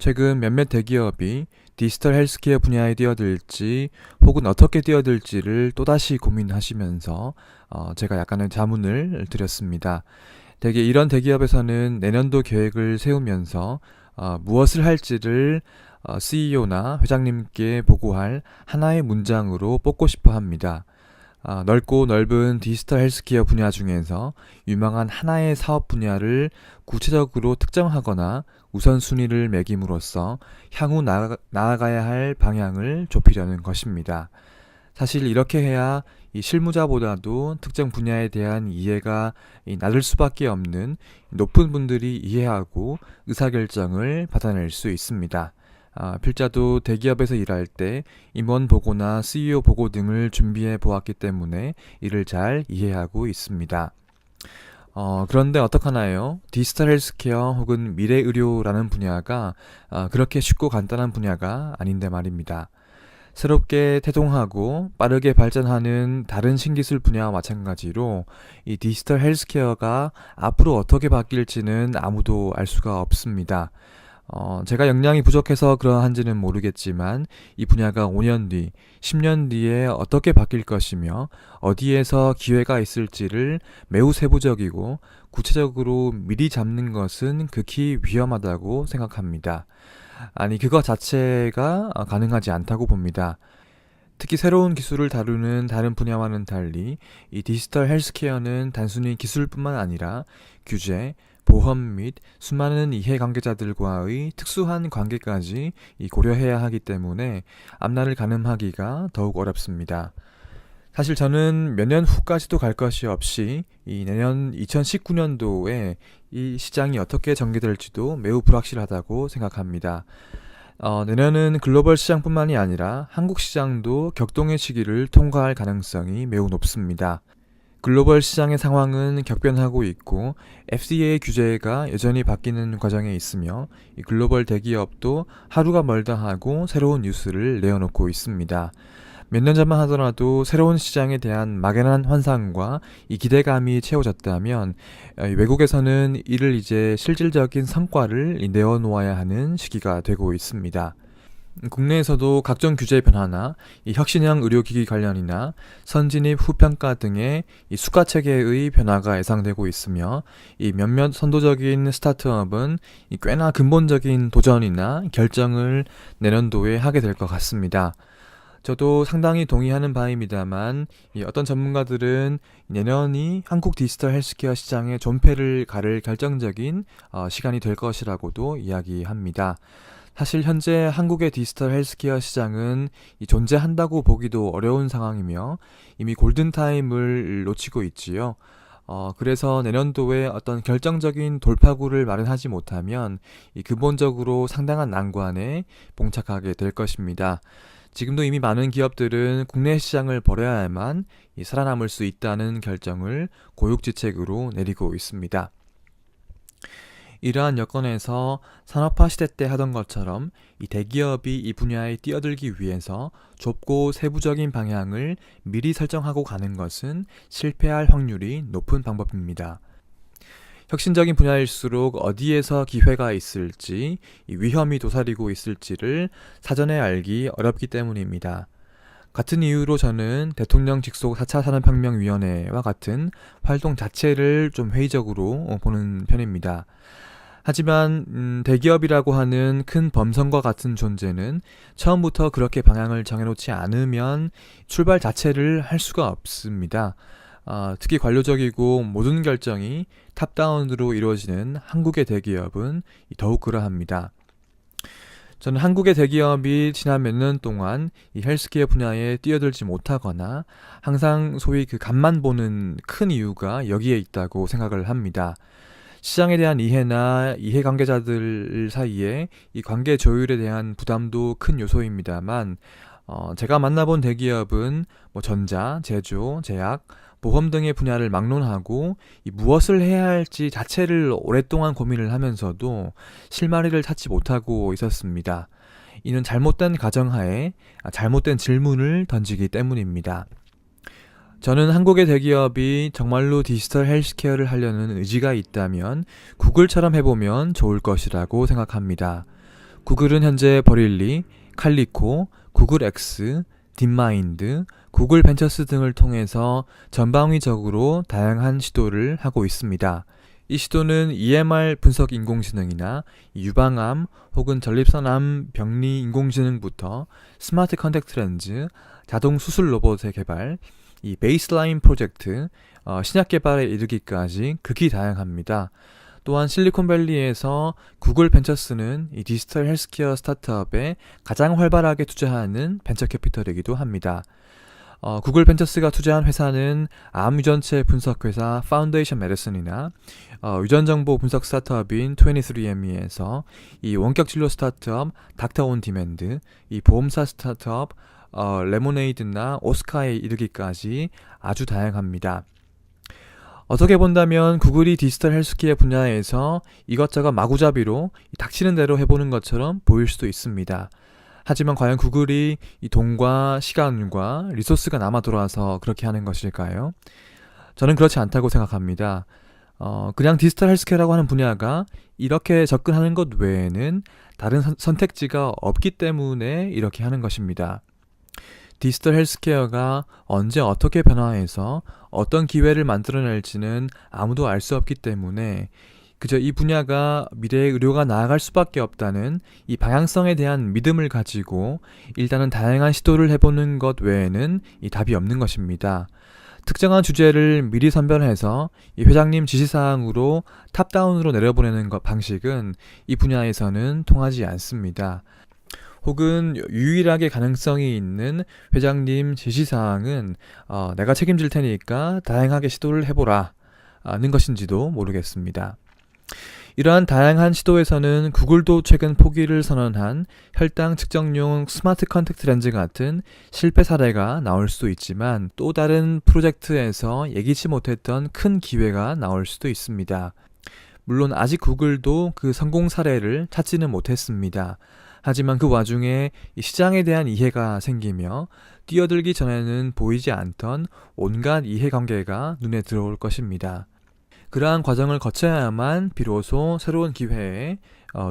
최근 몇몇 대기업이 디지털 헬스케어 분야에 뛰어들지 혹은 어떻게 뛰어들지를 또다시 고민하시면서 제가 약간의 자문을 드렸습니다. 대개 이런 대기업에서는 내년도 계획을 세우면서 무엇을 할지를 CEO나 회장님께 보고할 하나의 문장으로 뽑고 싶어 합니다. 넓고 넓은 디지털 헬스케어 분야 중에서 유망한 하나의 사업 분야를 구체적으로 특정하거나 우선순위를 매김으로써 향후 나아가야 할 방향을 좁히려는 것입니다. 사실 이렇게 해야 이 실무자보다도 특정 분야에 대한 이해가 낮을 수밖에 없는 높은 분들이 이해하고 의사결정을 받아낼 수 있습니다. 필자도 대기업에서 일할 때 임원 보고나 CEO 보고 등을 준비해 보았기 때문에 이를 잘 이해하고 있습니다. 그런데 어떡하나요? 디지털 헬스케어 혹은 미래의료라는 분야가 그렇게 쉽고 간단한 분야가 아닌데 말입니다. 새롭게 태동하고 빠르게 발전하는 다른 신기술 분야와 마찬가지로 이 디지털 헬스케어가 앞으로 어떻게 바뀔지는 아무도 알 수가 없습니다. 제가 역량이 부족해서 그러한지는 모르겠지만 이 분야가 5년 뒤, 10년 뒤에 어떻게 바뀔 것이며 어디에서 기회가 있을지를 매우 세부적이고 구체적으로 미리 잡는 것은 극히 위험하다고 생각합니다. 아니, 그거 자체가 가능하지 않다고 봅니다. 특히 새로운 기술을 다루는 다른 분야와는 달리 이 디지털 헬스케어는 단순히 기술뿐만 아니라 규제, 보험 및 수많은 이해관계자들과의 특수한 관계까지 고려해야 하기 때문에 앞날을 가늠하기가 더욱 어렵습니다. 사실 저는 몇 년 후까지도 갈 것이 없이 이 내년 2019년도에 이 시장이 어떻게 전개될지도 매우 불확실하다고 생각합니다. 내년은 글로벌 시장뿐만이 아니라 한국 시장도 격동의 시기를 통과할 가능성이 매우 높습니다. 글로벌 시장의 상황은 격변하고 있고 FDA 규제가 여전히 바뀌는 과정에 있으며 이 글로벌 대기업도 하루가 멀다 하고 새로운 뉴스를 내어놓고 있습니다. 몇 년 전만 하더라도 새로운 시장에 대한 막연한 환상과 이 기대감이 채워졌다면 외국에서는 이를 이제 실질적인 성과를 내어놓아야 하는 시기가 되고 있습니다. 국내에서도 각종 규제 변화나 이 혁신형 의료기기 관련이나 선진입 후평가 등의 이 수가 체계의 변화가 예상되고 있으며 이 몇몇 선도적인 스타트업은 꽤나 근본적인 도전이나 결정을 내년도에 하게 될 것 같습니다. 저도 상당히 동의하는 바입니다만 어떤 전문가들은 내년이 한국 디지털 헬스케어 시장의 존폐를 가를 결정적인 시간이 될 것이라고도 이야기합니다. 사실 현재 한국의 디지털 헬스케어 시장은 존재한다고 보기도 어려운 상황이며 이미 골든타임을 놓치고 있지요. 그래서 내년도에 어떤 결정적인 돌파구를 마련하지 못하면 근본적으로 상당한 난관에 봉착하게 될 것입니다. 지금도 이미 많은 기업들은 국내 시장을 버려야만 살아남을 수 있다는 결정을 고육지책으로 내리고 있습니다. 이러한 여건에서 산업화 시대 때 하던 것처럼 이 대기업이 이 분야에 뛰어들기 위해서 좁고 세부적인 방향을 미리 설정하고 가는 것은 실패할 확률이 높은 방법입니다. 혁신적인 분야일수록 어디에서 기회가 있을지, 이 위험이 도사리고 있을지를 사전에 알기 어렵기 때문입니다. 같은 이유로 저는 대통령 직속 4차 산업혁명위원회와 같은 활동 자체를 좀 회의적으로 보는 편입니다. 하지만 대기업이라고 하는 큰 범선과 같은 존재는 처음부터 그렇게 방향을 정해놓지 않으면 출발 자체를 할 수가 없습니다. 특히 관료적이고 모든 결정이 탑다운으로 이루어지는 한국의 대기업은 더욱 그러합니다. 저는 한국의 대기업이 지난 몇 년 동안 이 헬스케어 분야에 뛰어들지 못하거나 항상 소위 그 간만 보는 큰 이유가 여기에 있다고 생각을 합니다. 시장에 대한 이해나 이해관계자들 사이에 이 관계 조율에 대한 부담도 큰 요소입니다만 제가 만나본 대기업은 전자, 제조, 제약, 보험 등의 분야를 막론하고 무엇을 해야 할지 자체를 오랫동안 고민을 하면서도 실마리를 찾지 못하고 있었습니다. 이는 잘못된 가정하에 잘못된 질문을 던지기 때문입니다. 저는 한국의 대기업이 정말로 디지털 헬스케어를 하려는 의지가 있다면 구글처럼 해보면 좋을 것이라고 생각합니다. 구글은 현재 버릴리, 칼리코, 구글 X, 딥마인드, 구글 벤처스 등을 통해서 전방위적으로 다양한 시도를 하고 있습니다. 이 시도는 EMR 분석 인공지능이나 유방암 혹은 전립선암 병리 인공지능부터 스마트 컨택트 렌즈, 자동 수술 로봇의 개발, 이 베이스라인 프로젝트, 신약 개발에 이르기까지 극히 다양합니다. 또한 실리콘밸리에서 구글 벤처스는 이 디지털 헬스케어 스타트업에 가장 활발하게 투자하는 벤처 캐피털이기도 합니다. 구글 벤처스가 투자한 회사는 암 유전체 분석 회사 파운데이션 메디슨이나 유전 정보 분석 스타트업인 23andMe에서 이 원격 진료 스타트업 닥터 온 디맨드, 이 보험사 스타트업 레모네이드나 오스카에 이르기까지 아주 다양합니다. 어떻게 본다면 구글이 디지털 헬스케어 분야에서 이것저것 마구잡이로 닥치는 대로 해보는 것처럼 보일 수도 있습니다. 하지만 과연 구글이 이 돈과 시간과 리소스가 남아 돌아서 그렇게 하는 것일까요? 저는 그렇지 않다고 생각합니다. 그냥 디지털 헬스케어라고 하는 분야가 이렇게 접근하는 것 외에는 다른 선택지가 없기 때문에 이렇게 하는 것입니다. 디지털 헬스케어가 언제 어떻게 변화해서 어떤 기회를 만들어낼지는 아무도 알 수 없기 때문에 그저 이 분야가 미래의 의료가 나아갈 수밖에 없다는 이 방향성에 대한 믿음을 가지고 일단은 다양한 시도를 해보는 것 외에는 이 답이 없는 것입니다. 특정한 주제를 미리 선별해서 이 회장님 지시사항으로 탑다운으로 내려보내는 것 방식은 이 분야에서는 통하지 않습니다. 혹은 유일하게 가능성이 있는 회장님 지시사항은 내가 책임질 테니까 다양하게 시도를 해보라 는 것인지도 모르겠습니다. 이러한 다양한 시도에서는 구글도 최근 포기를 선언한 혈당 측정용 스마트 컨택트 렌즈 같은 실패 사례가 나올 수도 있지만 또 다른 프로젝트에서 예기치 못했던 큰 기회가 나올 수도 있습니다. 물론 아직 구글도 그 성공 사례를 찾지는 못했습니다. 하지만 그 와중에 시장에 대한 이해가 생기며 뛰어들기 전에는 보이지 않던 온갖 이해관계가 눈에 들어올 것입니다. 그러한 과정을 거쳐야만 비로소 새로운 기회에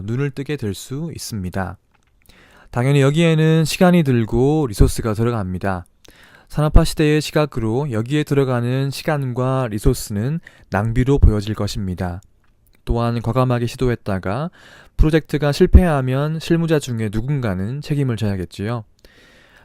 눈을 뜨게 될 수 있습니다. 당연히 여기에는 시간이 들고 리소스가 들어갑니다. 산업화 시대의 시각으로 여기에 들어가는 시간과 리소스는 낭비로 보여질 것입니다. 또한 과감하게 시도했다가 프로젝트가 실패하면 실무자 중에 누군가는 책임을 져야겠지요.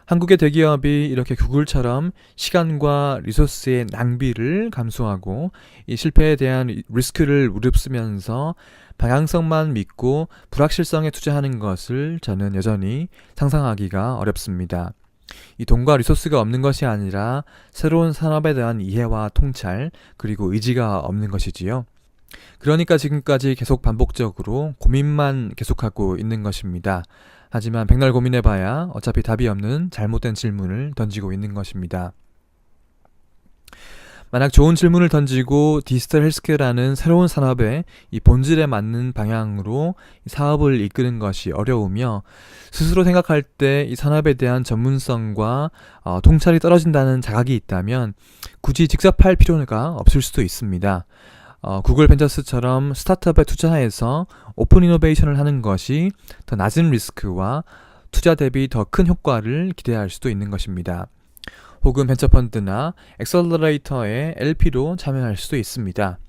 한국의 대기업이 이렇게 구글처럼 시간과 리소스의 낭비를 감수하고 이 실패에 대한 리스크를 무릅쓰면서 방향성만 믿고 불확실성에 투자하는 것을 저는 여전히 상상하기가 어렵습니다. 이 돈과 리소스가 없는 것이 아니라 새로운 산업에 대한 이해와 통찰 그리고 의지가 없는 것이지요. 그러니까 지금까지 계속 반복적으로 고민만 계속하고 있는 것입니다. 하지만 백날 고민해봐야 어차피 답이 없는 잘못된 질문을 던지고 있는 것입니다. 만약 좋은 질문을 던지고 디지털 헬스케어라는 새로운 산업의 이 본질에 맞는 방향으로 사업을 이끄는 것이 어려우며 스스로 생각할 때 이 산업에 대한 전문성과 통찰이 떨어진다는 자각이 있다면 굳이 직접 할 필요가 없을 수도 있습니다. 구글 벤처스처럼 스타트업에 투자해서 오픈 이노베이션을 하는 것이 더 낮은 리스크와 투자 대비 더 큰 효과를 기대할 수도 있는 것입니다. 혹은 벤처펀드나 엑셀러레이터의 LP로 참여할 수도 있습니다.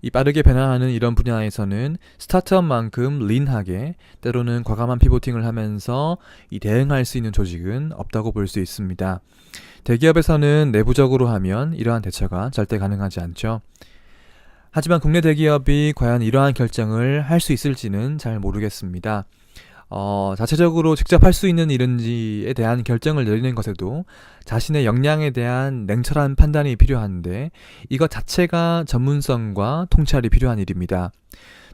이 빠르게 변화하는 이런 분야에서는 스타트업만큼 린하게 때로는 과감한 피보팅을 하면서 이 대응할 수 있는 조직은 없다고 볼 수 있습니다. 대기업에서는 내부적으로 하면 이러한 대처가 절대 가능하지 않죠. 하지만 국내 대기업이 과연 이러한 결정을 할 수 있을지는 잘 모르겠습니다. 자체적으로 직접 할 수 있는 일인지에 대한 결정을 내리는 것에도 자신의 역량에 대한 냉철한 판단이 필요한데 이것 자체가 전문성과 통찰이 필요한 일입니다.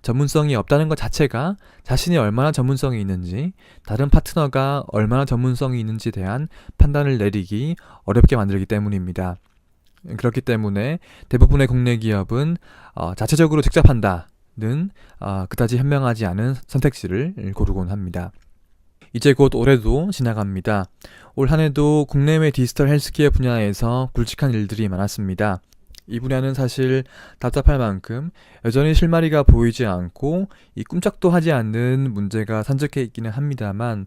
전문성이 없다는 것 자체가 자신이 얼마나 전문성이 있는지 다른 파트너가 얼마나 전문성이 있는지에 대한 판단을 내리기 어렵게 만들기 때문입니다. 그렇기 때문에 대부분의 국내 기업은 자체적으로 직접 한다는 그다지 현명하지 않은 선택지를 고르곤 합니다. 이제 곧 올해도 지나갑니다. 올 한 해도 국내외 디지털 헬스케어 분야에서 굵직한 일들이 많았습니다. 이 분야는 사실 답답할 만큼 여전히 실마리가 보이지 않고 이 꿈쩍도 하지 않는 문제가 산적해 있기는 합니다만,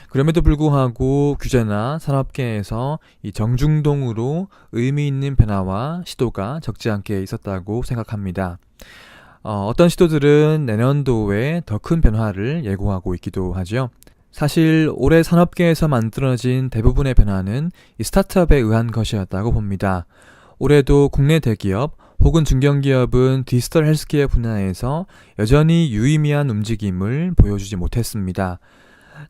그럼에도 불구하고 규제나 산업계에서 이 정중동으로 의미 있는 변화와 시도가 적지 않게 있었다고 생각합니다. 어떤 시도들은 내년도에 더 큰 변화를 예고하고 있기도 하죠. 사실 올해 산업계에서 만들어진 대부분의 변화는 이 스타트업에 의한 것이었다고 봅니다. 올해도 국내 대기업 혹은 중견기업은 디지털 헬스케어 분야에서 여전히 유의미한 움직임을 보여주지 못했습니다.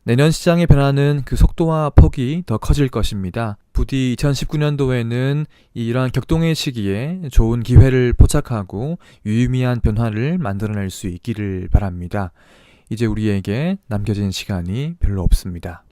내년 시장의 변화는 그 속도와 폭이 더 커질 것입니다. 부디 2019년도에는 이러한 격동의 시기에 좋은 기회를 포착하고 유의미한 변화를 만들어낼 수 있기를 바랍니다. 이제 우리에게 남겨진 시간이 별로 없습니다.